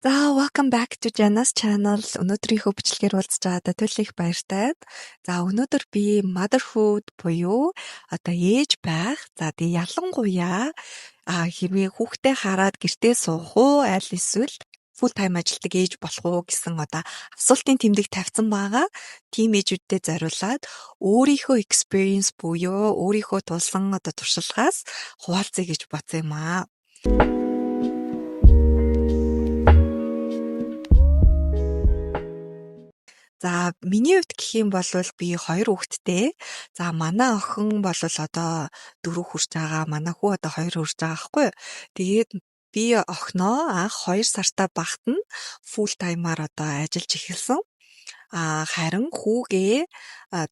Welcome back to Jana's channel. Өнөөдрийнхөө бичлэгээр уулзж байгаадаа түлхэх их баяртай. Өнөөдөр би motherhood буюу одоо ээж байх. Тэгээ ялангуяа хэрвээ хүүхдээ хараад гэртээ суух уу, аль эсвэл full time ажилтдаг ээж болох уу гэсэн одоо асуултын тэмдэг тавьсан байгаа. Тим ээжүүдэд зориулаад өөрийнхөө experience буюу өөрийнхөө тулсан одоо туршлагаас хуваалцъя гэж бодсон юм аа. Миний хувьд гэх юм бол би 2 хүүхэдтэй. Манай охин бол одоо 4 хүрч байгаа. Манай хүү одоо 2 хүрч байгаа байхгүй юу. Тэгээд би охиноо анх 2 сартай багт нь full time-аар одоо ажиллаж эхэлсэн. Харин хүүгээ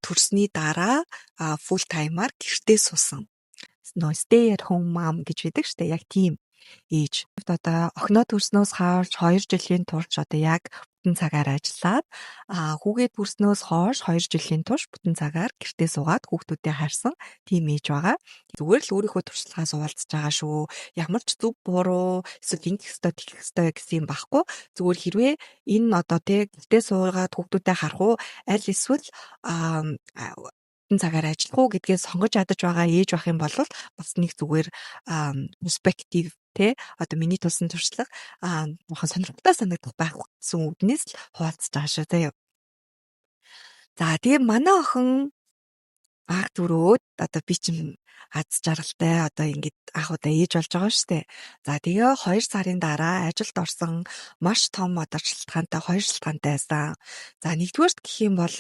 төрсний дараа full time-аар гэртээ суусан. Stay at home mom гэж байдаг шүү дээ. Яг тийм ээж. Одоо охиноо төрснөөс хойш 2 жилийн турш одоо яг бүтэн цагаар ажиллаад хүүгээ төрснөөс хойш 2 жилийн турш бүтэн цагаар гэртээ суугаад хүүхдүүдээ харсан тийм ээж байгаа. Зүгээр л өөрийнхөө туршлагаас уулзж байгаа шүү. Ямар ч зөв буруу эсвэл ингэх ёстой тэгэх ёстой гэсэн юм байхгүй. Зүгээр хэрвээ энэ одоо гэртээ суугаад хүүхдүүдээ харах уу аль эсвэл бүтэн цагаар ажиллах уу гэдгээ сонгож ядаж байгаа ээж байх юм бол бас нэг зүгээр перспектив одоо миний тулсан туршлага жоохон сонирхолтой санагдах байх гэсэн үгнээс л хуваалцж байгаа шүү заяа. Тэгээ манай охин баг дөрөөд одоо би чинь аз жаргалтай одоо ингэж анх удаа ээж болж байгаа шүү дээ. Тэгээ 2 сарын дараа ажилд орсон маш том одоо шалтгаантай 2 шалтгаантай байсан. Нэгдүгээрт гэх юм бол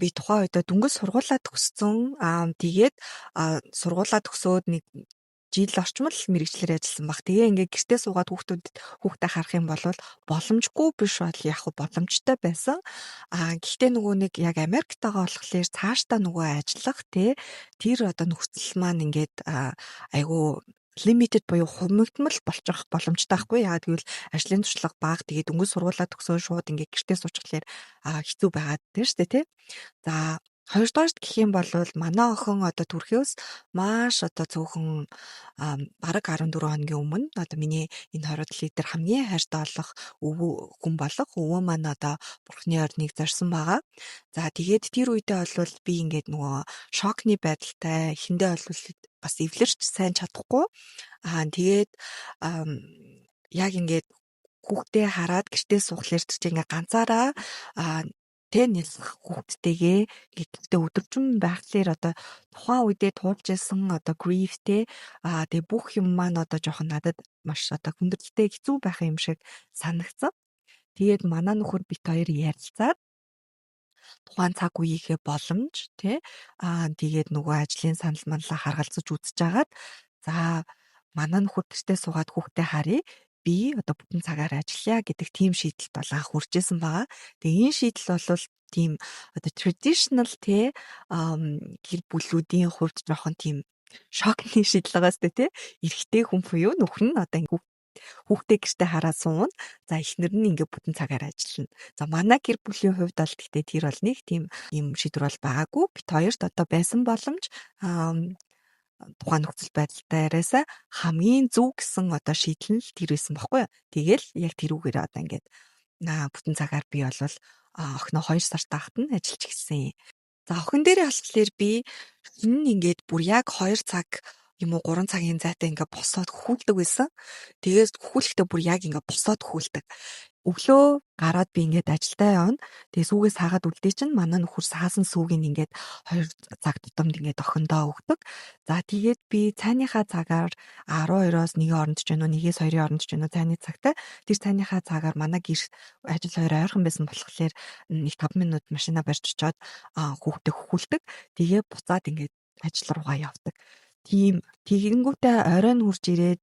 би тухайн үед дөнгөж сургуулаа төгссөн. Тэгээд сургуулаа төгсөөд нэг жил орчмол мэрэгчлэр ажилласан баг. Тэгээ ингээ гэртээ суугаад хүүхдээ харах юм бол боломжгүй биш бол яг боломжтой байсан. Гэхдээ нөгөө нэг яг Америктайгаа болохоор цаашдаа нөгөө ажиллах тэр одоо нөхцөл маань ингээд айгүй limited буюу хумигдмал болчих боломжтой байхгүй. Яагаад гэвэл ажлын туршлага бага. Тэгээд дөнгөж сургуулаа төгсөө шууд ингээ гэртээ суучихлаар хэцүү байгаад тийм шүү дээ тий. Хоёрдугаарт гэх юм бол манай охин одоо төрхөөс маш одоо цөөхөн бараг 14 хоногийн өмнө одоо миний энэ хоригд лидер хамгийн хайртай болох хүн болох өвөө маань одоо бурхны орныг зорьсон байгаа. Тэгээд тэр үедээ бол би ингээд нөгөө шокны байдалтай эхэндээ бол бас эвлэрч сайн чадахгүй. Тэгээд яг ингээд хүүхдээ хараад гэртээ суухлаар чинь ингээ ганцаараа нэлсэх хүүхдтэйгээ гэдэгтээ өдөржин байхлаар одоо тухайн үедээ туулж ирсэн одоо grief тэгээ бүх юм маань одоо жоохон надад маш одоо хүндрэлтэй хэцүү байх юм шиг санагдсан. Тэгээд манай нөхөр бит хоёр ярилцаад тухайн цаг үеийнхээ боломж тэгээд нөгөө ажлын санал манлаа харгалзаж үзэж агаад манай нөхөр гэртээ суугаад хүүхдээ харъя. Би одоо бүтэн цагаар ажиллая гэдэг тийм шийдэлд бол анх хүрчээсэн байгаа. Тэгээ энэ шийдэл бол тийм одоо traditional гэр бүлүүдийн хувьд жоохон тийм шокны шийдэл байгаас эрэгтэй хүн буюу нөхөр нь одоо хүүхдээ гэртээ хараад суун. Эхнэр нь ингээ бүтэн цагаар ажиллана. Манай гэр бүлийн хувьд бол гэхдээ тэр бол нэг тийм юм шийдвэр бол байгаагүй. Бит хоёрт одоо байсан боломж тухайн нөхцөл байдалтай яриасаа хамгийн зөв гэсэн одоо шийдэл нь тэр байсан байхгүй юу. Тэгэл яг тэрүүгээр одоо ингээд бүтэн цагаар би бол охиноо 2 сартай хахад нь ажиллаж эхэлсэн. Охин дээрээ болохоор би ингээд бүр яг 2 цаг юм уу 3 цагийн зайтай ингээд босоод хөхүүлдэг байсан. Тэгээд хөхүүлэхдээ бүр яг ингээд босоод хөхүүлдэг. Өглөө гараад би ингээд ажилдаа явна. Тэгээ сүүгээс хаагаад үлдээ чинь манай нөхөр саасан сүүгийг ингээд 2 цаг тутамд ингээд охиндоо өгдөг. Тэгээд би цайныхаа цагаар 12-оос 1-ийн хооронд ч гэнэ 1-ээс 2-ийн хооронд ч гэнэ цайны цагтай. Тэр цайныхаа цагаар манай гэр ажил хоёр ойрхон байсан болохоор нэг 5 минут машина барьж очоод хүүхдээ хөхүүлдэг. Тэгээ буцаад ингээд ажил руугаа явдаг. Тийм тэгэнгүүтээ оройн хурж ирээд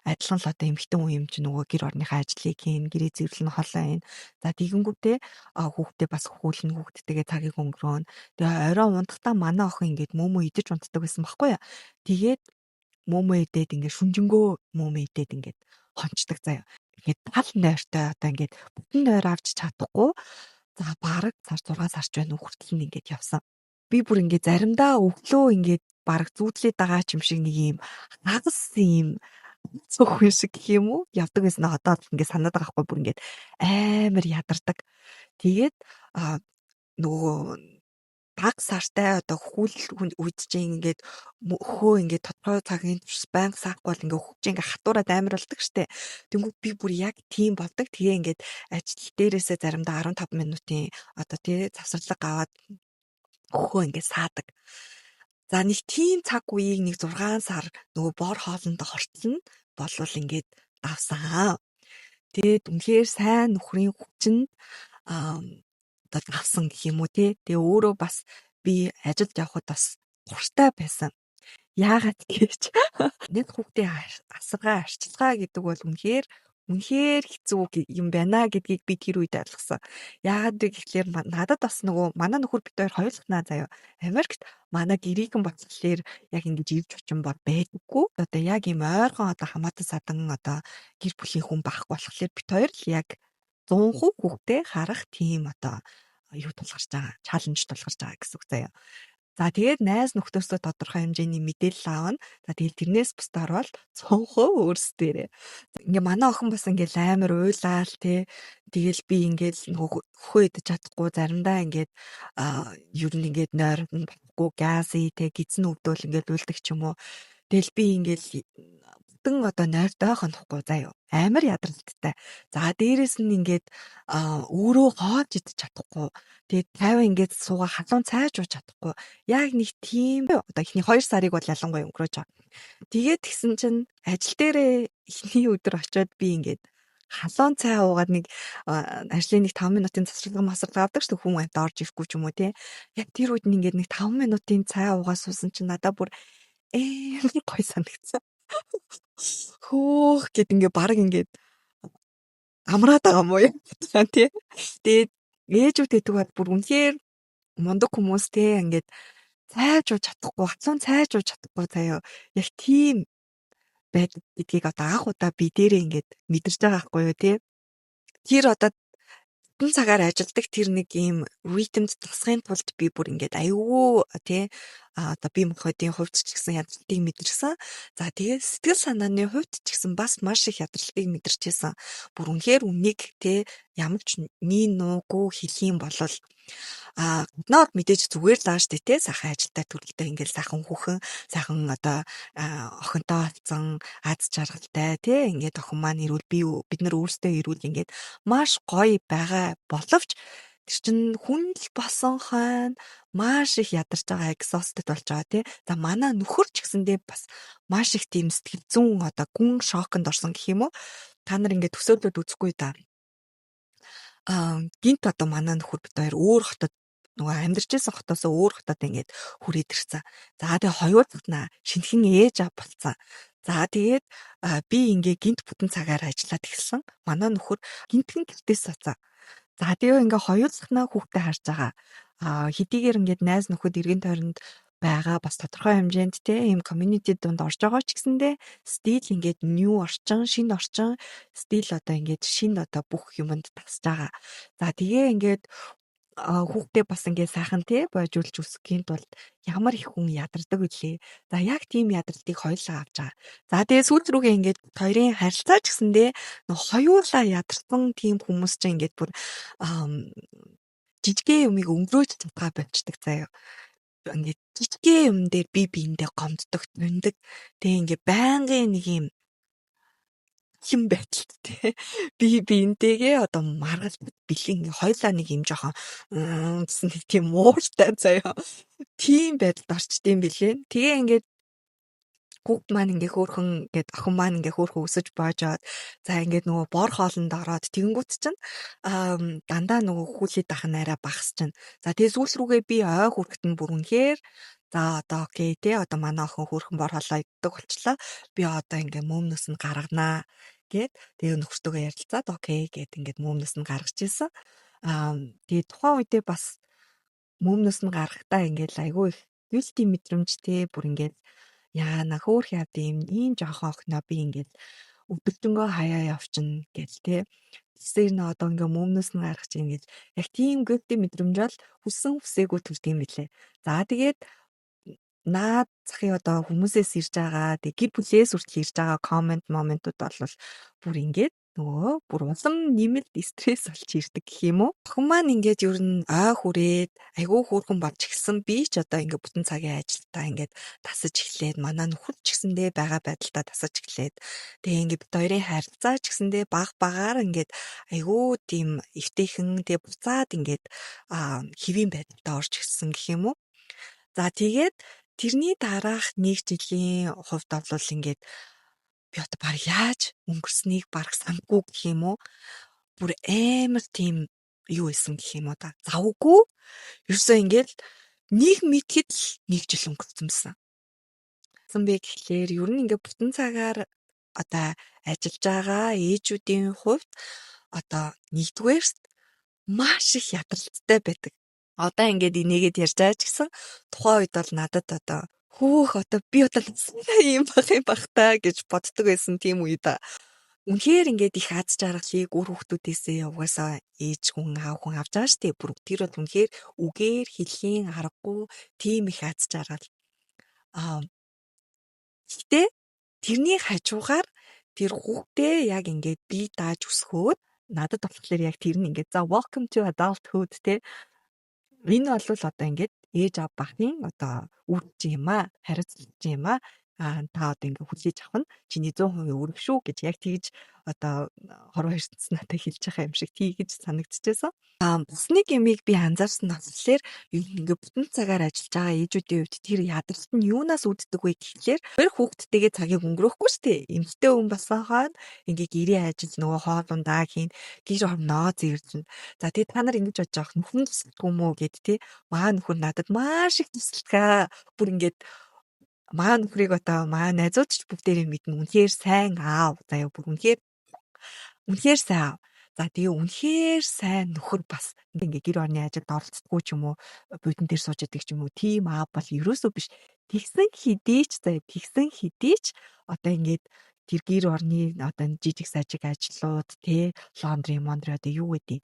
адилхан л одоо эмэгтэй хүн юм чи нөгөө гэр орныхаа ажлыг хийн, гэрээ зэрлэн холоо ийн. Тэгэнгүүтээ хүүхдээ бас хөхүүлнэ, хүүхдтэйгээ цагийг өнгөрөөн. Тэгээ орой унтахтаа манай охин ингээд мөөмөө идэж унтдаг байсан байхгүй юу. Тэгээд мөөмөө идээд ингээд шүнжэнгөө мөөмөө идээд ингээд хончдаг заяа. Ингээд тал нойртой одоо ингээд бүтэн нойр авч чадахгүй. Бараг цар 6 сарч байна уу хүртэл нь ингээд явсан. Би бүр ингээд заримдаа өглөө ингээд бараг зүүдлээд байгаа ч юм шиг нэг юм хагас юм цөх хүн шиг гэх юм уу? Явдаг гэсэн одоо ингээд санаад байгаа хгүй бүр ингээд амар ядардаг. Тэгээд нөгөө баг сартай одоо хүл үед чинь ингээд хөө ингээд тодорхой цагийн турш байнга саахгүй бол ингээд хөвч ингээд хатуураад амар болдог штэ. Тэнгүүд би бүр яг тийм болдог. Тэгээ ингээд ажил дээрээсээ заримдаа 15 минутын одоо тий завсарлага аваад хөө ингээд саадаг. За нэг тийм цаг үеийг нэг 6 сар нөгөө бор хоолндоо хортлно болвол ингээд давсан. Тэгээд үнэхээр сайн нөхрийн хүчинд одоо авсан гэх юм уу тий. Тэгээ өөрөө бас би ажилд явхад бас туртай байсан. Яагаад гэж нэг хүүхдийн асаргаа арчилгаа гэдэг бол үнэхээр хэцүү юм байна гэдгийг би тэр үед ойлгосон. Яагаад гэвэл надад бас нөгөө манай нөхөр бид хоёр хоёулахнаа заяа. Америкт манай гэрийнхэн болохоор яг ингэж ивж очин бод байдаггүй. Одоо яг ийм ойрхон одоо хамаатан садан одоо гэр бүлийн хүн байхгүй болохоор бид хоёр л яг 100% хүүхдээ харах тийм одоо юу тулгарч байгаа, чаленж тулгарч байгаа гэсэн үг заяа. За тэгээд найз нөхдөөсөө тодорхой хэмжээний мэдээлэл аавна. За тэгээд тэрнээс бусдаар бол 100% өөрсдөө. Ингээ манай охин бас ингээл амар уйлаал тий. Тэгэл би ингээл хөхөө идэж чадахгүй заримдаа ингээд ер нь ингээд нойрон болохгүй гази тий гидсэн өвдөл ингээд уйлдаг ч юм уу. Тэгэл би ингээл бүтэн одоо нойртой хонохгүй заяа. Амар ядралттай. За дээрэс нь ингээд өөрөө хоож идэж чадахгүй. Тэгээд 50 ингээд сууга халуун цайж ууж чадахгүй. Яг нэг тийм одоо ихний 2 сарыг бол ялангуяа өнгөрөөж байгаа. Тэгээд тэгсэн чинь ажил дээрээ эхний өдөр очиод би ингээд халуун цай уугаад нэг ажлын нэг 5 минутын засварлага авдаг шүү хүн амт орж ирэхгүй ч юм уу тий. Яг тэр үед ингээд нэг 5 минутын цай уугаад суусан чинь надад бүр гоё санагдсан. Хөөх гэд ингээд баг ингээд амраад байгаа мó юм тий. Тэгээд ээжүүд гэдэг бол бүр үнэхээр мундаг хүмүүс те ингээд цайж ууж чадахгүй, халуун цайж ууж чадахгүй заяа. Яг тийм байдаг гэдгийг одоо анх удаа би дээрээ ингээд мэдэрч байгаа байхгүй юу те. Тэр одоо тэн цагаар ажилдаг тэр нэг ийм ритмд тасахын тулд би бүр ингээд аюу те одоо би мөнхөдийн хувьд ч гэсэн ядралтыг мэдэрсэн. За тэгээд сэтгэл санааны хувьд ч гэсэн бас маш их ядралтыг мэдэрчээсэн. Бүр үнэхээр үнийг те ямар ч мин нуугүй хэлэх юм бол гаднаад мэдээж зүгээр л ааш тэ сайхан ажилтаа төрөлтэй ингээл сайхан хүүхэн сайхан одоо охинтой болсон аз жаргалтай тэ ингээд охин маань ирүүл бид нар өөрсдөө ирүүл ингээд маш гоё байгаа боловч тэр чинь хүн л болсон хойно маш их ядарч байгаа exhausted болж байгаа тий. За манай нөхөр ч гэсэндээ бас маш их тийм сэтгэл зүйн одоо гүн шоконд орсон гэх юм уу. Та нар ингээд төсөөлөд үзэхгүй да. Гинт одоо манай нөхөр бид хоёр өөр хотод нөгөө амьдарч байсан хотоосоо өөр хотод ингээд хүрээд ирсэн. За тэгээ хоёулахнаа шинхэн ээж ав болцсон. За тэгээд би ингээ гинт бүтэн цагаар ажиллаад эхэлсэн. Манай нөхөр гинтхэн гэртээс цацаа. За тэгээ ингээ хоёулахнаа хүүхдээ харж байгаа. Хэдийгээр ингээд найз нөхөд эргэн тойронд байгаа бас тодорхой хэмжээнд те ийм community донд орж байгаа ч гэсэндээ стил ингээд new орчин, шинэ орчин стил одоо ингээд шинэ одоо бүх юмд тасж байгаа. За тэгээ ингээд хүүхдээ бас ингээд сайхан те бойжуулж өсөхийн тулд ямар их хүн ядардаг үлээ. За яг тийм ядралтыг хоёулаа авч байгаа. За тэгээ сүүл рүүгээ ингээд хоёрын харилцаа ч гэсэндээ хоёулаа ядарсан тийм хүмүүс чинь ингээд бүр жижигхэн юмыг өнгөрөөж чадгаа болчдаг заяа. Ингээд жижигхэн юм дээр би биендээ гомддог, дүндэг. Тэгээ ингээд байнгын нэг юм байдалт тий. Би биентэйгээ одоо маргалт бэлэн хоёлаа нэг юм жоохон гэсэн нэг тийм ууртай заяа. Тийм байдалд орчдсон бэлээ. Тэгээ ингээд хүүхд маань ингээ хөөхөн ингээд охин маань ингээ хөөхөн өсөж боожоод за ингээд нөгөө бор хоолнд ороод тэгэнгүүт чинь дандаа нөгөө хүүлийн дахан арай багас чинь. За тэгээ сүүл рүүгээ би ой хүрхт нь бүр үнэхээр за одоо окей те одоо манай охин хөөхөн бор хоолоо иддэг болчлаа. Би одоо ингээ мөмнөөс нь гарганаа гэд тэгээ нөхөртөөгөө ярилцаад окей гэд ингээд мөмнөөс нь гаргаж ирсэн. Тэгээ тухайн үедээ бас мөмнөөс нь гаргахтаа ингээд айгүй их guilty мэдрэмжтэй бүр ингээд яана хөөх яд ийм жоохон охиноо би ингээд өвдөлтөнгөө хаяа явчихна гэл те. Тэсэр нэ одоо ингээ мөмнөөс нь гарах чинь ингээд яг тийм guilty мэдрэмж бол хүссэн хүсээгүй төрд юм билээ. За тэгээд наад захын одоо хүмүүсээс ирж байгаа тэг гэр бүлээс хүртэл ирж байгаа моментууд бол бүр ингээд нөгөө бүр улам нэмэлт стресс болж ирдэг гэх юм уу. Охин маань ингээд ер нь ой хүрээд айгүй хөөрхөн болж гисэн би ч одоо ингээд бүтэн цагийн ажилдаа ингээд тасаж эхлээд манай нөхөр ч гэсэндээ байгаа байдалтай тасаж эхлээд тэгээ ингээд бид хоёрын харилцаа ч гэсэндээ багаар ингээд айгүй тийм эвтэйхэн тэгээ буцаад ингээд хэвийн байдалтай орж ирсэн гэх юм уу. За тэгээд тэрний дараах 1 жилийн хувьд бол ингээд би одоо баг яаж өнгөрснийг баг санахгүй гэх юм уу. Бүр амар тийм юу исэн гэх юм уу да. Завгүй. Ерөөсөө ингээд нэг мэдхэд л 1 жил өнгөрцөнсэн. Бэ гэхлээр ер нь ингээд бүтэн цагаар одоо ажиллаж байгаа ээжүүдийн хувьд одоо нэгдүгээрт маш их ядралцтай байдаг. Одоо ингээд инээгээд ярьж байгаа ч гэсэн тухайн үед бол надад одоо хөөх одоо би одоо ийм бах та гэж боддог байсан тийм үе да. Үнэхээр ингээд их аз жаргалыг үр хүүхдүүдээсээ угаасаа ээж хүн аав хүн авч байгаа штеп. Бүр тэр бол үнэхээр үгээр хэлхийн аргагүй тийм их аз жаргал. Гэхдээ тэрний хажуугаар тэр хүүхдээ яг ингээд бие дааж өсгөөд надад болохоор яг тэр нь ингээд за welcome to adulthood те. Энэ бол одоо ингээд ээж аав бахын одоо үрж юм аа, хариуцлаж юм аа. Та одоо ингээд хүлээж авах нь чиний 100% өрг шүү гэж яг тэгж одоо хорвоо ертөнц надад хэлж байгаа юм шиг тийгэж санагдчихсан. Бас нэг юмыг би анзаарсан нь болохоор ингээд бүтэн цагаар ажиллаж байгаа ээжүүдийн хувьд тэр ядралт нь юунаас үүддэг вэ гэхлээр хоёр хүүхдтэйгээ цагийг өнгөрөөхгүй шүү дээ. Эмэгтэй хүн басаагаад ингээд гэрээ ажил нөгөө хоолундаа хийн гэр орноо зэрдэн. За тэгээ та нар ингэж бодож байгаа нөхөн тусалдаг юм уу гэд тий. Маа нөхөр надад маш их тусалдаг. Бүр ингээд маа нөхрийг одоо маа найзууд ч бүгдээрээ мэднэ. Үнэхээр сайн аав. Заяа бүр үнэхээр сайн аав. За тэгээ үнэхээр сайн нөхөр бас ингээ гэр орны ажилд оролцдоггүй ч юм уу будин дээр сууж идэг ч юм уу тийм аав бол ерөөсөө биш. Тэгсэн хэдий ч одоо ингээд тэр гэр орны одоо жижиг сажиг ажлууд тий лондри одоо юу гэдэг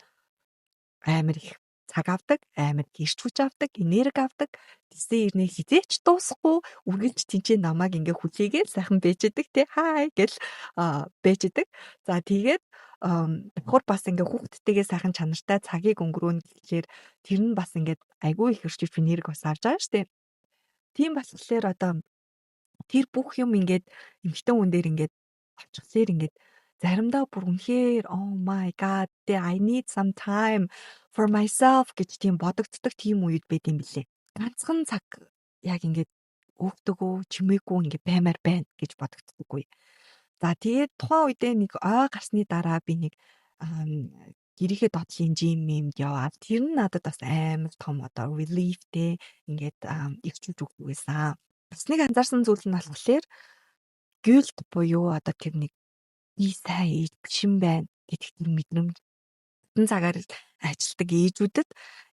амар их цаг авдаг, амар их ирч хүч авдаг, энерги авдаг. Тэсээ ирнэ хизээч дуусахгүй үргэлж тэнцээ намайг ингээ хүлээгээл сайхан бэжэдэг тий хай гэл бэжэдэг. За тэгээд давхар бас ингээ хүүхдтэйгээ сайхан чанартай цагийг өнгөрөөнө гэхлээр тэр нь бас ингээд айгүй их ирч хүч энерги бас авч байгаа штэ. Тийм болохоор одоо тэр бүх юм ингээд эмэгтэй хүн дээр ингээд очихлээр ингээд заримдаа бүр үнэхээр oh my god I need some time for myself гэж тийм бодогддог тийм үед байд юм билээ. Ганцхан цаг яг ингээд өөгдөгөө чимээгүй ингээд баймаар байна гэж бодогддоггүй. За тэгээд тухайн үедээ нэг ой гарсны дараа би нэг гэрийнхээ дотлын жим юмд яваад тэр нь надад бас амар том одоо reliefтэй ингээд ирчүүж өгдөг байсан. Бас нэг анзаарсан зүйл нь болохоор guilt буюу одоо тэр нэг би сайн ээж биш юм байна гэдэг тэр мэдрэмж бүтэн цагаар ажилтдаг ээжүүдэд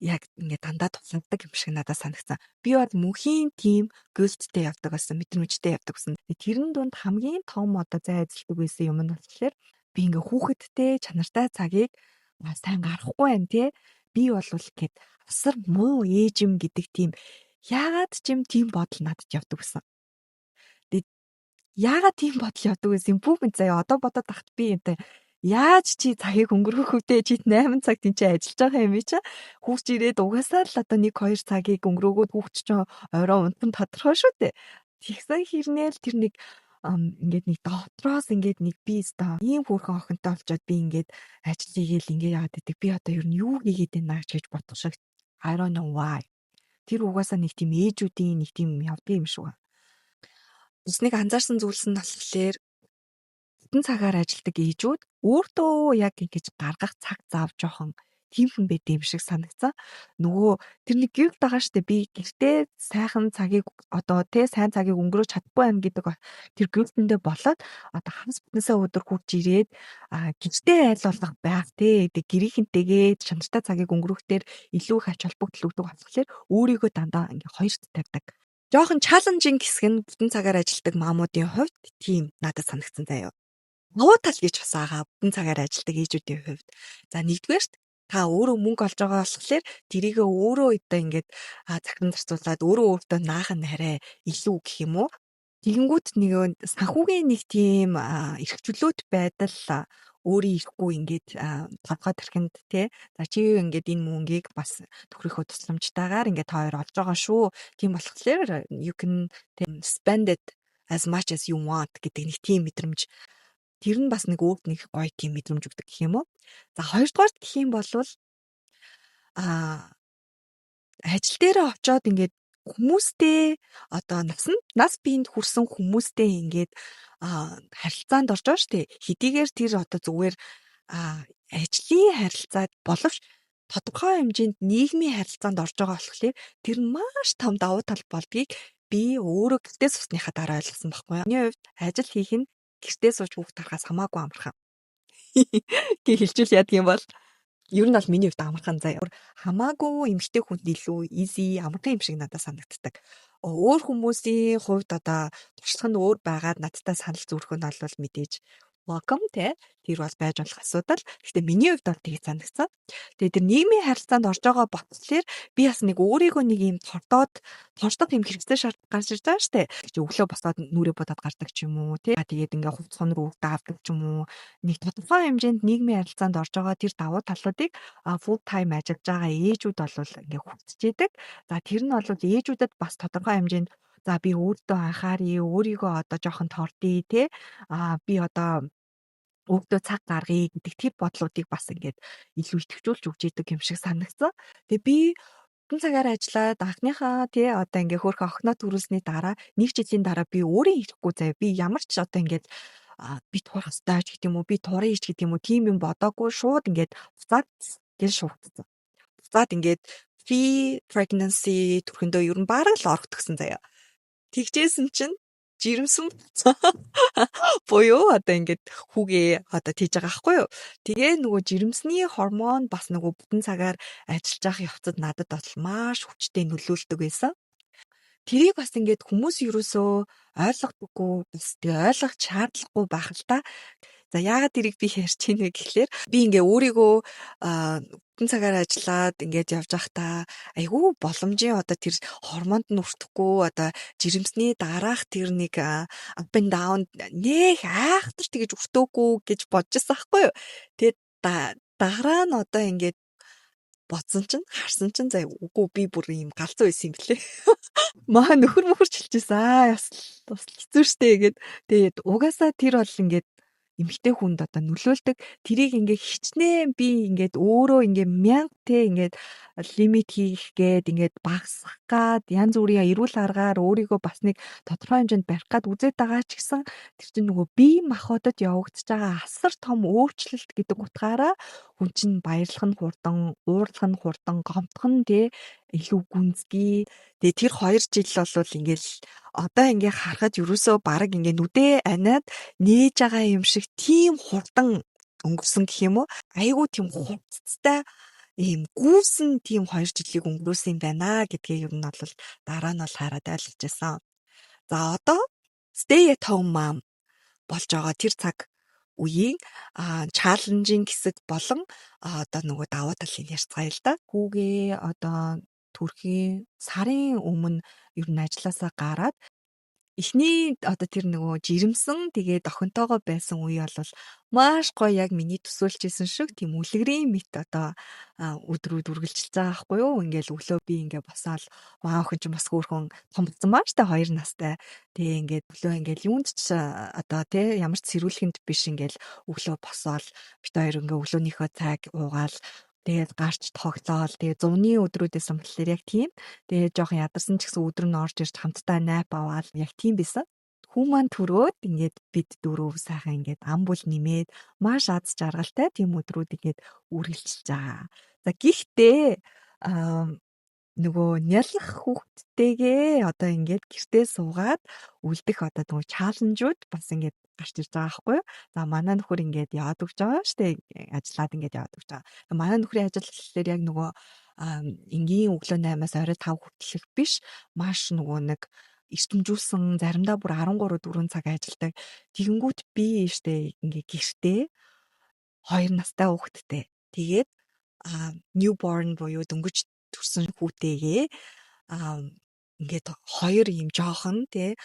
яг ингээд дандаа тусалдаг юм шиг надад санагцсан. Би бол мөнхийн тийм guiltтэй явдаг байсан, мэдрэмжтэй явдаг байсан. Тэрэн донд хамгийн том одоо зай ажилтдаг байсан юм нь болохоор би ингээд хүүхэдтэй чанартай цагийг сайн гаргахгүй байна тий. Би бол гэд асар муу ээж юм гэдэг тийм яагаад ч юм тийм бодол надад явдаг байсан. Яагаад тийм бодол явдаг байсан юм бүгд заяа одоо бодоод тахт би энэ яаж чи цагийг өнгөргөх үедээ чи 8 цаг тийч ажиллаж байгаа юм чи хүүхч ирээд угаасаа л одоо 1-2 цагийг өнгөрөөгөөд хүүхч ч орой унтан тодорхой шүү дээ. Тэгсэн хэрнээл тэр нэг ингээд нэг дотроос ингээд нэг би өстой ийм хөөрхөн охинтой олцоод би ингээд ажил хийгээл ингээд яагаад гэдэг би одоо ер нь юу хийгээд байна гэж бодох шиг I don't know why. Тэр угаасаа нэг тийм ээжүүдийн нэг тийм явдаг юм шиг байна. Бас нэг анзаарсан зүйлс нь болохоор бүтэн цагаар ажилладаг ээжүүд өөртөө яг ингэж гаргах цаг заав жоохон тийм хүн байд юм шиг санагцсан. Нөгөө тэр нэг гівд байгаа штэ би гэртээ сайхан цагийг одоо тий сайн цагийг өнгөрөөж чадахгүй юм гэдэг тэр гівдэндээ болоод одоо хагас бүтнээсээ өдөр хурж ирээд гэртээ айл болох байх тий гэрийнхэнтэйгээ чанартай цагийг өнгөрөөхтэр илүү их ач холбогдол өгдөг болохоор өөрийгөө дандаа ингээ хоёрт тавьдаг. Жохон чаленжинг хэсэг нь бүтэн цагаар ажилладаг маамуудын хувьд тийм надад санагдсан заяа. Новоо тал гэж бас байгаа бүтэн цагаар ажилладаг ээжүүдийн хувьд. За нэгдүгээрт Та өөрөө мөнгө олж байгаа болохоор тэрийгээ өөрөө одоо ингээд захиран зарцуулаад өөрөө өөртөө наах нь арай илүү гэх юм уу? Тэгэнгүүт нөгөө санхүүгийн нэг тийм эрх чөлөөт байдал өөрийн ирэхгүй ингээд толгой тархинд тий за чи ингээд энэ мөнгийг бас төхрийнхөө тусламжтайгаар ингээд та хоёр олж байгаа шүү. Тийм болохоор you can spend it as much as you want гэдэг нэг тийм мэдрэмж. Тэр нь бас нэг өөрт нэг гоё тийм мэдрэмж өгдөг гэх юм уу. За хоёрдугаарт гэх юм бол ажил дээрээ очиод ингээд хүмүүстэй одоо нас биеинд хүрсэн хүмүүстэй ингээд харилцаанд орж байгаа шүү дээ. Хэдийгээр тэр одоо зүгээр ажлын харилцаад боловч тодорхой хэмжээнд нийгмийн харилцаанд орж байгаа болохоор тэр нь маш том давуу тал болдгийг би өөрөө гэртээ суусныхаа дараа ойлгосон байхгүй юу. Миний хувьд ажил хийх нь гэртээ сууж хүүхд тарахаас хамаагүй амархан. Гээ хэлжүүл яадаг юм бол ер нь бол миний хувьд амархан заяа. Хамаагүй эмэгтэй хүнд илүү easy амархан юм шиг надад санагддаг. Өөр хүмүүсийн хувьд одоо туршлага нь өөр байгаад надтай санал зүрх нь бол мэдээж welcome те тэр бол байж болох асуудал. Гэхдээ миний хувьд бол тийг санагдсан. Тэгээд тэр нийгмийн харилцаанд орж байгаа бодлоор би бас нэг өөрийгөө нэг юм торчдог юм хэрэгцээ шаардлага гарч ирж байгаа штэ. Чи өглөө босоод нүрээ бодоод гардаг ч юм уу те. Тэгээд ингээ хувцсан руу даавдаг ч юм уу. Нэг тодорхой хэмжээнд нийгмийн харилцаанд орж байгаа тэр давуу талуудыг full time ажиллаж байгаа ээжүүд бол ингээ хүсчээдэг. За тэр нь бол ээжүүдэд бас тодорхой хэмжээнд за би өөртөө анхааръя, өөрийгөө одоо жоохон тордъё те. Би одоо өөртөө цаг гаргая гэдэг тэр бодлуудыг бас ингээд илүү идэвхжүүлж өгч идэг юм шиг санагдсан. Тэгээ би бүтэн цагаар ажиллаад анхныхаа тий одоо ингээ хөөрхөн охиноо төрүүлсний дараа нэг жилийн дараа би өөрөө ирэхгүй заяа. Би ямар ч одоо ингээд би турах хэрэгтэй ч гэдэг юм уу, би туръя ч гэдэг юм уу, тийм юм бодоагүй шууд ингээд буцаад гэл шуурдсан. Буцаад ингээд free pregnancy төрхөндөө ер нь бараг л орогдсон заяа. Тэгжсэн чинь жирэмсэн буюу одоо ингээд хүүгээ одоо тийж байгаа байхгүй юу. Тэгээ нөгөө жирэмсний гормон бас нөгөө бүтэн цагаар ажиллаж явах явцад надад бол маш хүчтэй нөлөөлдөг байсан. Тэрийг бас ингээд хүмүүс ерөөсөө ойлгохдаггүй бас тэгээ ойлгох шаардлагагүй байх л та. За яагаад тэрийг би ярьж ийнэ гэхлээр би ингээ өөрийгөө бүтэн цагаар ажиллаад ингээд явж байхдаа айгүй боломжийн одоо тэр хормонд нь өртөхгүй одоо жирэмсний дараах тэр нэг up and down нэг айхтар тэгэж өртөөгүй гэж бодож байсан байхгүй юу. Тэгээд дараа нь одоо ингээд бодсон чинь харсан чинь заа үгүй би бүр юм галзуу байсан юм блэ. Маа нөхөр мөхөрч хэлчихсэн. Бас хэцүү штэ гэгээд тэгээд угаасаа тэр бол ингээд эмэгтэй хүнд одоо нөлөөлдөг тэрийг ингээ хичнээн би ингээд өөрөө ингээ мянга те ингээд лимит хийх гээд ингээд багасгах гад янз бүрийн эрүүл аргаар өөрийгөө бас нэг тодорхой хэмжээнд барих гад үзээд байгаа ч гэсэн тэр чинь нөгөө бие махбодод явагдаж байгаа асар том өөрчлөлт гэдэг утгаараа хүн чинь баярлах нь хурдан, уурлах нь хурдан, гомдох нь те илүү гүнзгий. Тэгээ тэр 2 жил бол ингээл одоо ингээ харахад ерөөсөө баг ингээ нүдээ аниад нээж байгаа юм шиг тийм хурдан өнгөрсөн гэх юм уу? Айгуу тийм хурцтай ийм гүйсэн тийм 2 жилийг өнгөрөөсөн юм байна гэдгээ ер нь бол дараа нь бол хараад ойлгож байсан. За одоо stay at home mom болж байгаа тэр цаг үеийн чаленжинг хэсэг болон одоо нөгөө даваа талыг ярьцгаая л да. Хүүгээ одоо төрхийн сарын өмнө ер нь ажилласаа гараад эхний одоо тэр нөгөө жирэмсэн тэгээд охинтойгоо байсан үе бол маш гоё яг миний төсөөлжсэн шиг тийм үлгэрийн мэт одоо өдрүүд үргэлжилж байгаа байхгүй юу. Ингээл өглөө би ингээ босаал маа охин ч бас хөөрхөн том болсон баа штэ 2 настай. Тэгээ ингээд өглөө ингээл юунд ч одоо тий ямар ч сэрүүлэхэнд биш ингээл өглөө босоол бит хоёр ингээ өглөөнийхөө цаг уугаал тэгээд гарч тоглоол тэгээд зуны өдрүүдээс болохоор яг тийм тэгээд жоохон ядарсан ч гэсэн өдөр нь орж ирж хамтдаа найп аваад яг тийм байсан. Хүн маань төрөөд ингээд бид дөрөв сайхан ингээд амбул нэмээд маш аз жаргалтай тийм өдрүүд ингээд үргэлжилж байгаа. За гэхдээ нөгөө нялх хүүхдтэйгээ одоо ингээд гэртээ суугаад үлдэх одоо нөгөө чаленжууд бас ингээд гарч ирж байгаа байхгүй юу. За манай нөхөр ингээд яваад өгч байгаа штэ ажиллаад ингээд яваад өгч байгаа. Манай нөхрийн ажил гэхэлэр яг нөгөө энгийн өглөө 8-аас орой 5 хүртэлх биш маш нөгөө нэг эрчимжүүлсэн заримдаа бүр 13-4 цаг ажилладаг. Тэгэнгүүт би штэ ингээ гэртээ 2 настай хүүхэдтэй. Тэгээд newborn буюу дөнгөж төрсөн хүүтэйгээ ингээд хоёр ийм жоохон тий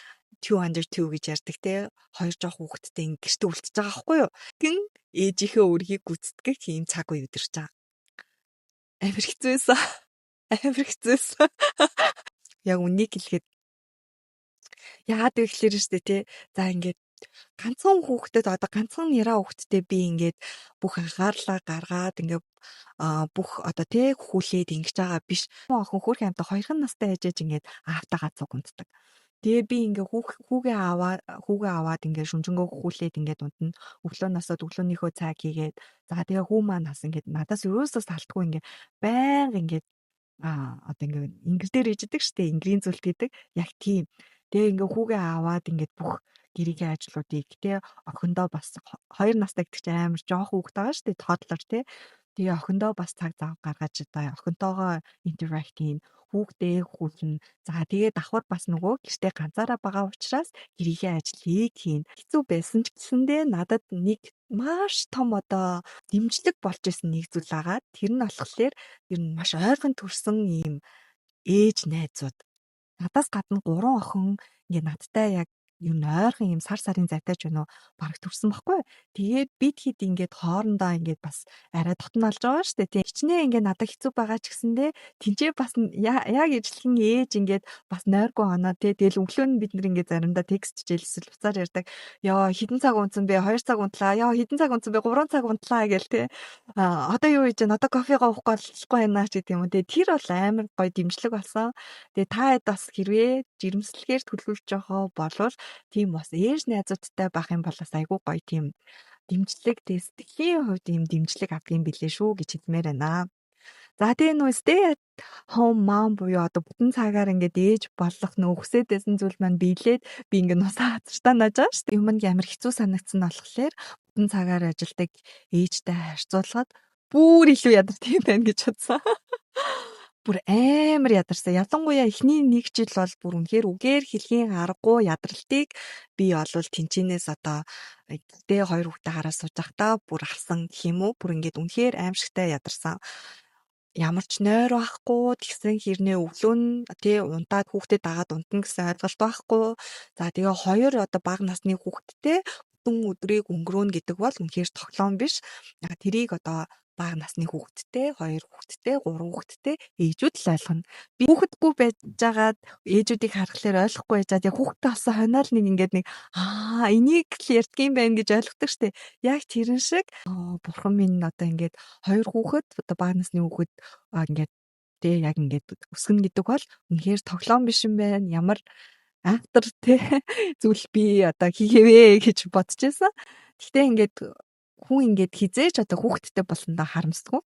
2 under 2 гэж ярьдаг тий хоёр жоох хүүхэдтэй ингээд гэртээ үлдчихэж байгаа байхгүй юу. Гин ээжийнхээ үргийг гүйцэтгэх тийм цаг үе өдөрч байгаа. Амар хэцүүсэн. Амар хэцүүсэн. Яг үнийг хэлэхэд яагаад вэ гэхээр штэ тий. За ингээд ганцхан хүүхдэд одоо ганцхан яраа хүүхдэдтэй би ингээд бүх анхаарлаа гаргаад ингээд бүх одоо тий хүлээд ингэж байгаа биш. Охин хөрх амтаа 2 настай ээжэж ингээд аавтайгаа цуг унтдаг. Тэгээ би ингээ хүүгээ аваад ингээ шүнжэнгөө хүлээд ингээ дунд нь өглөө насаад өглөөнийхөө цайг хийгээд за тэгээ хүү маань бас ингээ надаас өрөөсөө салтгүй ингээ байнга ингээ одоо ингээ ингэр дээр иждэг штэ ингрийн зүйлт гэдэг яг тийм. Тэгээ ингээ хүүгээ аваад ингээ бүх гэрийн ажлуудыг тэ охиндоо бас 2 настай гэдэг чинь амар жоох хүүхэд байгаа штэ тодлор тэ. Тэгээ охиндоо бас цаг зав гаргаж одоо охинтойгоо interact хийн хүүхдээ хүлэн за тэгээ давхар бас нөгөө гэртээ ганцаараа байгаа учраас гэрийнхээ ажлыг хийн. Хэцүү байсан ч гэсэндээ надад нэг маш том одоо дэмжлэг болж исэн нэг зүйл байгаа. Тэр нь болохоор ер нь маш ойрхон төрсэн ийм ээж найзууд. Надаас гадна 3 охин ингээ надтай яг юу нойрхон юм сарын зайтай ч байна уу бараг төрсөн баггүй. Тэгээд бид хэд ингээд хоорондоо ингээд бас арай дотн олж байгаа штэ тий. Хичнээн ингээд надад хэцүү байгаа ч гэсэндээ тэнцээ бас яг ижлэхэн ээж ингээд бас нойргүй оноо тий. Тэгэл өглөө нь бид нэр ингээд заримдаа текст хичээлсэл уцаар ярьдаг. Яа хэдэн цаг унтсан бэ? 2 цаг унтлаа. Яа хэдэн цаг унтсан бэ? 3 цаг унтлаа гэл тий. Одоо юу хийж байна? Одоо кофегаа уухгүй болохгүй байна ч гэдэг юм уу тий. Тэр бол амар гоё дэмжлэг болсон. Тэгээ та хэд бас хэрвээ жирэмслэгээр төлөвлөж байгаа болвол тийм бас ээж найзуудтай байх юм бол бас айгүй гоё тийм дэмжлэг сэтгэлийн хувьд ийм дэмжлэг авдаг юм билээ шүү гэж хэлмээр байна. За тэгээ нөө stay at home mom буюу одоо бүтэн цагаар ингээд ээж болох нөө хүсэж байсан зүйл маань биелээд би ингээд нусаа хазартаа нааж байгаа шүү дээ. Юм нь амар хэцүү санагдсан болохоор бүтэн цагаар ажилдаг ээжтэй харьцуулахад бүр илүү ядарч юм байна гэж бодсон. Бүр амар ядарсан. Ялангуяа эхний 1 жил бол бүр үнэхээр үгээр хэлхийн аргагүй ядралтыг би олвол тэнчэнээс одоо тэ 2 хүүхдээ хараа сууж байхдаа бүр авсан гэх юм уу. Бүр ингээд үнэхээр аимшигтай ядарсан. Ямар ч нойр байхгүй тэгсэн хэрнээ өглөө нь тий унтаад хүүхдэд дагаад унтна гэсэн ойлголт байхгүй. За тэгээ 2 одоо бага насны хүүхэдтэй бүтэн өдрийг өнгөрөөнө гэдэг бол үнэхээр тоглоом биш. Тэрийг одоо бага насны хүүхэдтэй, 2 хүүхэдтэй, 3 хүүхэдтэй ээжүүд л ойлгоно. Би хүүхэдгүй байж байгаад ээжүүдийг харахаар ойлгохгүй байжаад яг хүүхэдтэй болсон хойноол нэг ингээд нэг энийг л ярьдаг юм байна гэж ойлгодог штеп. Яг тэрэн шиг бурхан минь одоо ингээд 2 хүүхэд одоо бага насны хүүхэд ингээд тэг яг ингээд өсгөн гэдэг бол үнэхээр тоглоом биш юм байна. Ямар автор тэг зүйл би одоо хийгээвэ гэж бодож байсан. Гэхдээ ингээд хүн ингээд хизээч одоо хүүхэдтэй болсондоо харамсдаггүй.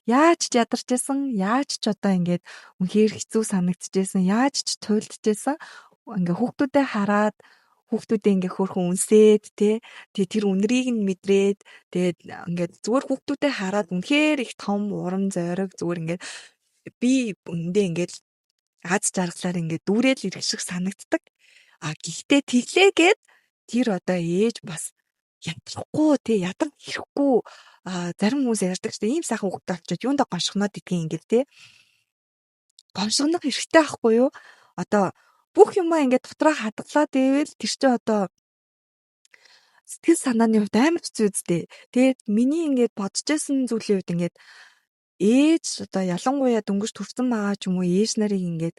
Яаж ч ядарч байсан, яаж ч одоо ингээд үнэхээр хэцүү санагдчихсэн, яаж ч туйлдчихсэн. Ингээ хүүхдүүдэд хараад хүүхдүүдээ ингээ хөөрхөн үнсээд тий тэр үнрийг нь мэдрээд тэгээд ингээд зүгээр хүүхдүүдэд хараад үнэхээр их том урам зориг зүгээр ингээд би өндөө ингээд аз жаргалаар ингээд дүүрэл ирэх шиг санагддаг. Гэхдээ тэглээгээд тэр одоо ээж бас ядрахгүй тий ядар ирэхгүй зарим хүмүүс ярьдаг ч ийм сайхан хүүхдтэй болчиход юундаа гоншгоноод идэх юм ингээд тий гоншгонох хэрэгтэй байхгүй юу одоо бүх юмаа ингээд дотроо хадгалаад ивэл тэр чинь одоо сэтгэл санааны хувьд амар хэцүү үстэй. Тэгээд миний ингээд бодож байсан зүйлийн хувьд ингээд ээж одоо ялангуяа дөнгөж төрсэн байгаа ч юм уу ээж нарыг ингээд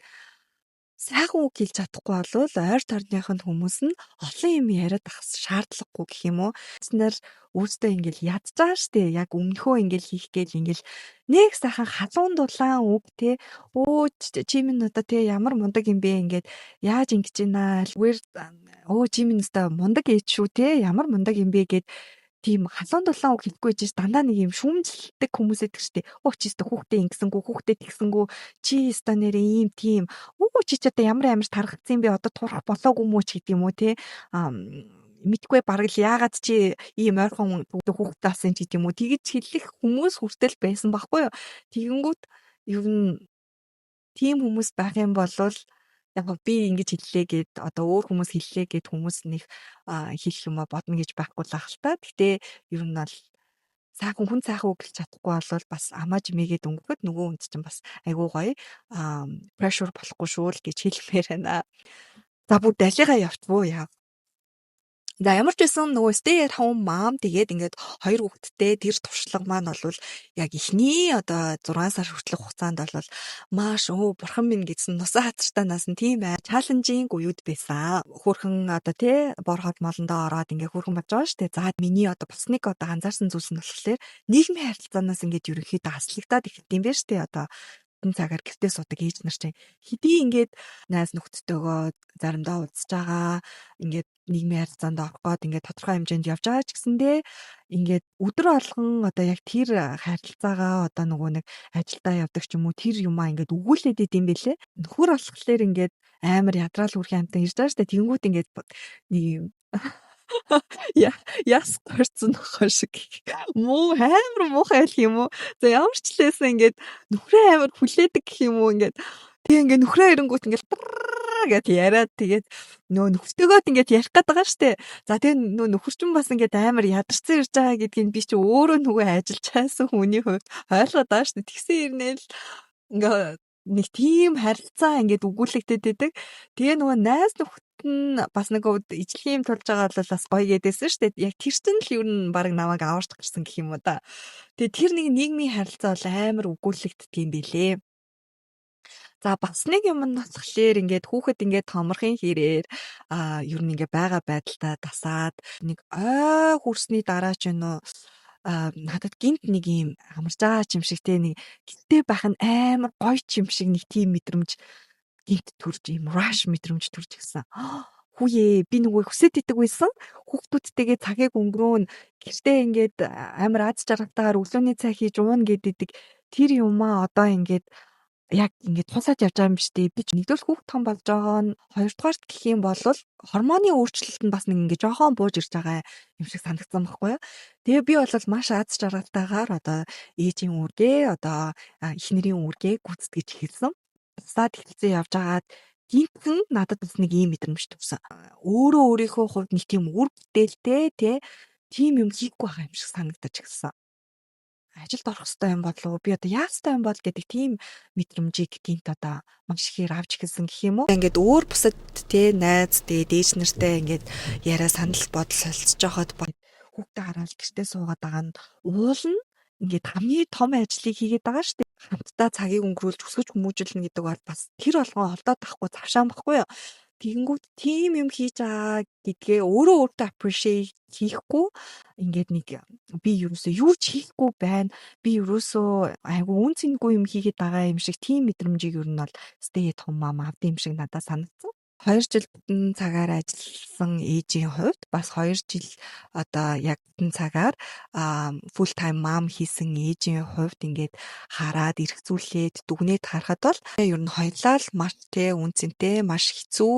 сайхан үг хэлж чадахгүй болвол ойр тойрныхын хүмүүс нь олон юм яриад ах шаардлагагүй гэх юм уу. Тэснэр өөртөө ингээл ядж байгаа штэ. Яг өмнөхөө ингээл хийх гээл ингээл нэг сайхан халуун дулаан үг те. Чи минь одоо те ямар мундаг юм бэ ингээд яаж ингэж ийна. Чи минь одоо мундаг ээж шүү те. Ямар мундаг юм бэ гэд тийм халуун дулаан үг хэлэхгүй жиш дандаа нэг юм шүүмжлэлдэг хүмүүс эдэг штэ. Чи өстө хүүхдээ ингэсэнгүү хүүхдээ тэгсэнгүү чи өстө нэрээ ийм тийм чи ч одоо ямар амар тархацсан бэ одоо турах болоогүй мүү ч гэдэг юм уу те мэдгүй бараг л яагаад чи ийм ойрхон хүүхдээ асан ч гэдэг юм уу тэгэж хэлэх хүмүүс хүртэл байсан байхгүй юу. Тэгэнгүүт ер нь тийм хүмүүс байх юм бол яг би ингэж хэллээ гэд одоо өөр хүмүүс хэллээ гэд хүмүүс нэг хэлэх юм бодно гэж байхгүй л ах л та. Гэтэ ер нь бол сайхан хүн сайхан үг хэлж чадахгүй бол бас амаа жимээгээд өнгөрөхөд нөгөө хүнд чинь бас айгүй гоё pressure болохгүй шүү л гэж хэлмээр байна. За бүр далигаа явцвуу яа. За ямар ч байсан нөгөө stay at home mom тэгээд ингээд 2 хүүхэдтэй тэр туршлага маань бол яг эхний одоо 6 сар хүртэлх хугацаанд бол маш бурхан минь гэсэн нусаа хацартанаас нь тийм чаленжинг уюуд байсан. Хөрхөн одоо тий бор хот молондоо ороод ингээд хөрхөн болж байгаа штэ. За миний одоо бас нэг одоо анзаарсан зүйлс нь болохоор нийгмийн харилцаанаас ингээд ерөнхийдөө хаслагдаад ихт юм байна штэ одоо цагаар гэртээ суудаг ээж нар чинь хэдий ингээд найз нөхдөдтэйгөө заримдаа уулзж байгаа ингээд нийгмийн харилцаанд орох гээд ингээд тодорхой хэмжээнд явж байгаа ч гэсэндээ ингээд өдөр болгон одоо яг тэр харилцаагаа одоо нөгөө нэг ажилдаа явдаг ч юм уу тэр юмаа ингээд өгүүлээд идэм бэлээ. Нөхөр болохоор ингээд амар ядраал хүрхийн амтан ирж байгаа штэ тэнгүүт ингээд нэг юм яс горцсон нөхөр шиг муу амар муухай хэлэх юм уу. За ямар ч лээсэн ингээд нөхрөө амар хүлээдэг гэх юм уу ингээд тэгээ ингээд нөхрөө ирэнгүүт ингээд гэд яриад тэгээд нөө нөхөртөөгөө ингээд ярих гээд байгаа штэ. За тэгээ нөө нөхөрчин бас ингээд амар ядарсан ирж байгаа гэдгийг би чи өөрөө нөгөө ажиллаж байсан хүний хувьд ойлгоод байгаа штэ. Тэгсэн ирнээл ингээд нэг тийм харилцаа ингээд өгүүлэгдээд байдаг. Тэгээ нөгөө найз нөхөд нь бас нэг ижлэгийн юм тулж байгаа бол бас гоё гэдээсэн шүү дээ. Яг тэр чинь л ер нь баг намайг аварч гарсан гэх юм уу да. Тэгээ тэр нэг нийгмийн харилцаа бол амар өгүүлэгддэг юм билээ. За бас нэг юм нь болохоор ингээд хүүхэд ингээд томорхын хэрээр ер нь ингээд байгаа байдалтай тасаад нэг ой хүрсний дараа ч юм уу надад гинт нэг юм амарч байгаа юм шиг те нэг гинтээ байх нь амар гоё юм шиг нэг тийм мэдрэмж гинт төрж юм rush мэдрэмж төрж гисэн. Хүүе би нөгөө хүсэж идэг байсан. Хүүхдүүдтэйгээ цагийг өнгөрөөн гэртээ ингээд амар аз жаргалтайгаар өглөөний цай хийж ууна гэдэг тэр юмаа одоо ингээд яг ингээд тусаад явж байгаа юм биш үү? Би ч нэгдүгээр хүүхд том болж байгаа нь хоёрдугаарт гэх юм бол гормоны өөрчлөлт нь бас нэг ингээд жоохон бууж ирж байгаа юм шиг санагдсан байхгүй юу? Тэгээ би бол маш аз жаргалтайгаар одоо ээжийн үүргээ одоо эхнэрийн үүргээ гүйцэтгэж эхэлсэн. Тусаад хэлцээ явж агаад гинтэн надад бас нэг ийм мэдрэмж төрсөн. Өөрөө өөрийнхөө хувьд нэг тийм үр бүтээлтэй тийм юм хийхгүй байгаа юм шиг санагдаж гисэн. Ажилд орох хэрэгтэй юм болов уу? Би одоо яах хэрэгтэй юм бол гэдэг тийм мэдрэмжийг гинт одоо маш ихээр авч эхэлсэн гэх юм уу? Ингээд өөр бусад найз дээж нартай ингээд яриа санал бодол солилцож байхад хүүхдээ хараад гэртээ суугаад байгаа нь уулна ингээд хамгийн том ажлыг хийгээд байгаа шүү дээ. Хамтдаа цагийг өнгөрүүлж өсгөж хүмүүжүүлнэ гэдэг бол бас тэр болгон олдоод тахгүй завшаан баггүй юу? Тэгэнгүүт тийм юм хийж байгаа гэдгээ өөрөө өөртөө appreciate хийхгүй ингээд нэг би ерөөсөө юу ч хийхгүй байна. Би ерөөсөө айгу үн цэнгүй юм хийгээд байгаа юм шиг тийм мэдрэмжийг ер нь бол stay at home mom авд юм шиг надад санагдсан. 2 жил бүтэн цагаар ажилласан ээжийн хувьд бас 2 жил одоо яг бүтэн цагаар full time mom хийсэн ээжийн хувьд ингээд хараад эргцүүлээд дүгнээд харахад бол ер нь хоёулаа л маш үнцэнтэй маш хэцүү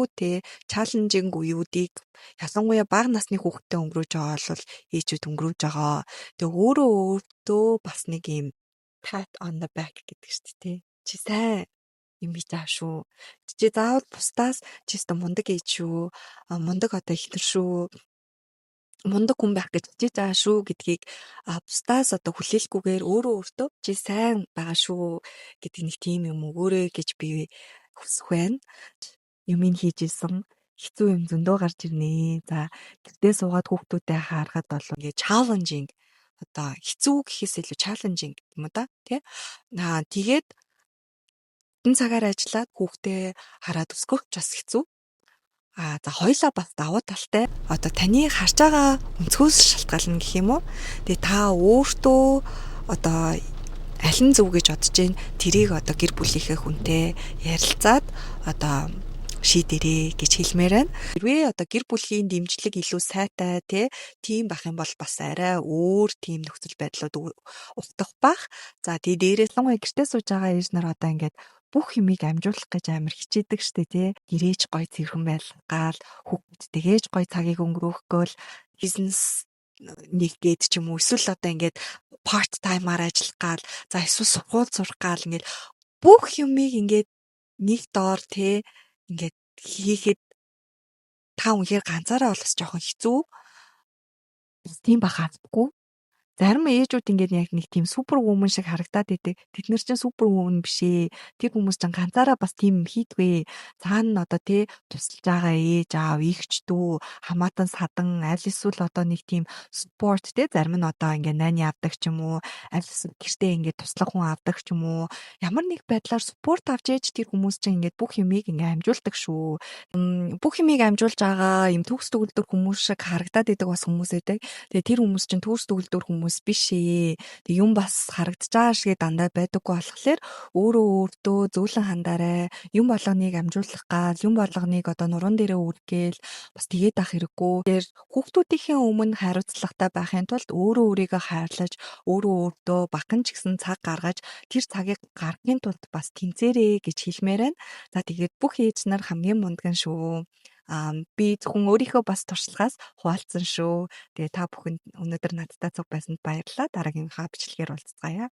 чаленжинг үеүүдийг ялангуяа бага насны хүүхэдтэй өнгөрөөж байгаа бол ээжүүд өнгөрөөж байгаа. Тэгээ өөртөө бас нэг юм pat on the back гэдэг шүү дээ. Чи сайн юм хийж байгаа шүү. Чи заавал бусдаас чи өстө мундаг ээж шүү. Мундаг одоо ихнэр шүү. Мундаг хүн байх гэж хичээж байгаа шүү гэдгийг бусдаас одоо хүлээлгүйгээр өөртөө чи сайн байгаа шүү гэдэг нэг тийм юм өгөөрэй гэж би хүсэх байна. Юмыг хийж исэн хэцүү юм зөндөө гарч ирнэ. За гэртээ суугаад хүүхдүүдэд харахад бол ингээ challenging одоо хэцүү гэхээс илүү challenging юм да тий. Тэгээд энэ цагаар ажиллаад хүүхдээ хараад өсгөх бас хэцүү. За хоёлаа бас давуу талтай. Одоо таны харж байгаа өнцгөөс шалтгаална гэх юм уу? Тэгээ та өөртөө одоо аль нь зөв гэж бодож гин тэрийг одоо гэр бүлийнхээ хүнтэй ярилцаад одоо шийдэрээ гэж хэлмээр байна. Хэрвээ одоо гэр бүлийн дэмжлэг илүү сайтай тийм байх юм бол бас арай өөр тийм нөхцөл байдлууд утгах бах. За дээрээс л гэртээ сууж байгаа ээж нар одоо ингээд бүх юмыг амжуулах гэж амар хичээдэг штэ гэрээж гой цэвэрхэн байлгаал хүүхдтэйгээж гой цагийг өнгөрөөхгөөл бизнес нэггээд ч юм уу эсвэл одоо ингээд part time-аар ажиллах гал за эсвэл сургууль сурах гал ингээд бүх юмыг ингээд нэг доор ингээд хийхэд та үнэхээр ганцаараа болос жоохон хэцүү. Тийм бахаадгүй. Зарим ээжүүд ингээд яг нэг тийм супер вумен шиг харагдаад идэг. Тэд нар чинь супер вумен биш ээ. Тэр хүмүүс чинь ганцаараа бас тийм хийдвэ. Цаана одоо тий тусалж байгаа ээж аав, эгч дүү, хамаатан садан, аль эсвэл одоо нэг тийм спорт тий зарим нь одоо ингээд найны авдаг ч юм уу, аль эсвэл гэртээ ингээд туслах хүн авдаг ч юм уу. Ямар нэг байдлаар спорт авч ээж тэр хүмүүс чинь ингээд бүх юмыг ингээд амжуулдаг шүү. Бүх юмыг амжуулж байгаа юм төгс төгөлдөр хүмүүс шиг харагдаад идэг бас хүмүүс байдаг. Тэгээ тэр хүмүүс чинь төгс төгөлдөр хүмүүс биш ээ. Тэг юм бас харагдаж байгаа шиг дандаа байдаггүй болохоор өөрөө өөртөө зөөлөн хандаарай. Юм болгоныг амжуулах гал, юм болгоныг одоо нуруунд дээрээ үргээл бас тэгээд ах хэрэггүй. Тэр хүүхдүүдийнхээ өмнө хариуцлагатай байхын тулд өөрөө өөрийгөө хайрлаж, өөрөө өөртөө бахан ч гэсэн цаг гаргаж тэр цагийг гаргахын тулд бас тэмцээрэй гэж хэлмээр байна. За тэгээд бүх ээж нар хамгийн мундаг шүү. Би зөвхөн өөрийнхөө бас туршлагаас хуваалцсан шүү. Тэгээ та бүхэнд өнөөдөр надтай цуг байсанд баярлалаа. Дараагийнхаа бичлэгээр уулзцаая.